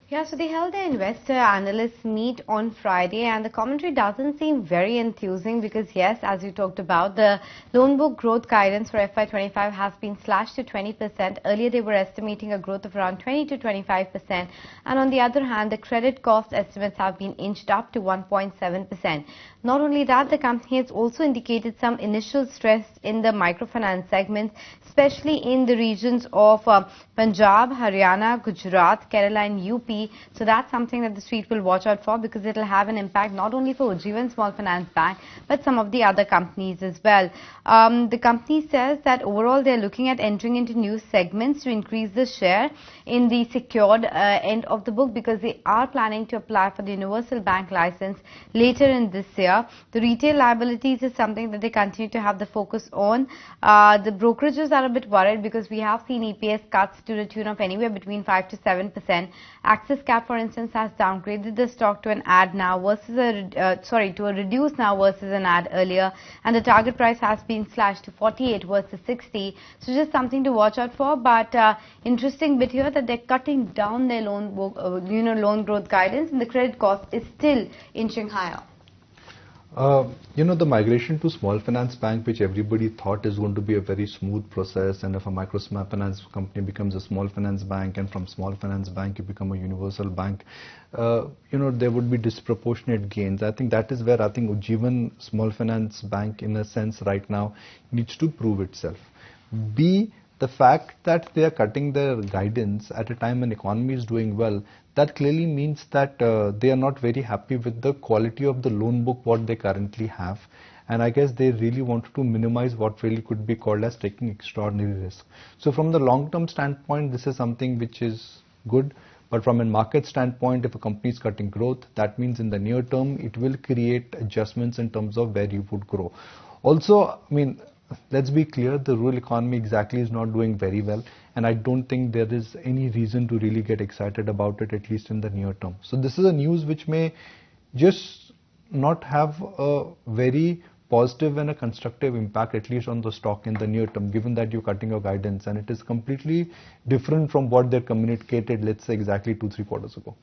Yeah, so they held their investor analyst meet on Friday, and the commentary doesn't seem very enthusing because, yes, as you talked about, the loan book growth guidance for FY25 has been slashed to 20%. Earlier, they were estimating a growth of around 20 to 25%. And on the other hand, the credit cost estimates have been inched up to 1.7%. Not only that, the company has also indicated some initial stress in the microfinance segments, especially in the regions of Punjab, Haryana, Gujarat, Kerala and UP. So that's something that the street will watch out for because it will have an impact not only for Ujjivan Small Finance Bank but some of the other companies as well. The company says that overall they're looking at entering into new segments to increase the share in the secured end of the book because they are planning to apply for the universal bank license later in this year. The retail liabilities is something that they continue to have the focus on. The brokerages are a bit worried because we have seen EPS cuts to the tune of anywhere between 5 to 7%. Axis Cap, for instance, has downgraded the stock to an add now versus to a reduce now versus an add earlier, and the target price has been slashed to 48 versus 60. So just something to watch out for. But interesting bit here that they're cutting down their loan book, loan growth guidance, and the credit cost is still inching higher. The migration to small finance bank, which everybody thought is going to be a very smooth process, and if a microfinance company becomes a small finance bank and from small finance bank you become a universal bank, there would be disproportionate gains. I think that is where I think Ujjivan Small Finance Bank in a sense right now needs to prove itself. B, the fact that they are cutting their guidance at a time when economy is doing well, that clearly means that they are not very happy with the quality of the loan book what they currently have. And I guess they really wanted to minimize what really could be called as taking extraordinary risk. So from the long-term standpoint, this is something which is good. But from a market standpoint, if a company is cutting growth, that means in the near term, it will create adjustments in terms of where you would grow. Also, let's be clear, the rural economy exactly is not doing very well, and I don't think there is any reason to really get excited about it, at least in the near term. So this is a news which may just not have a very positive and a constructive impact, at least on the stock in the near term, given that you're cutting your guidance, and it is completely different from what they communicated, let's say, exactly 2-3 quarters ago.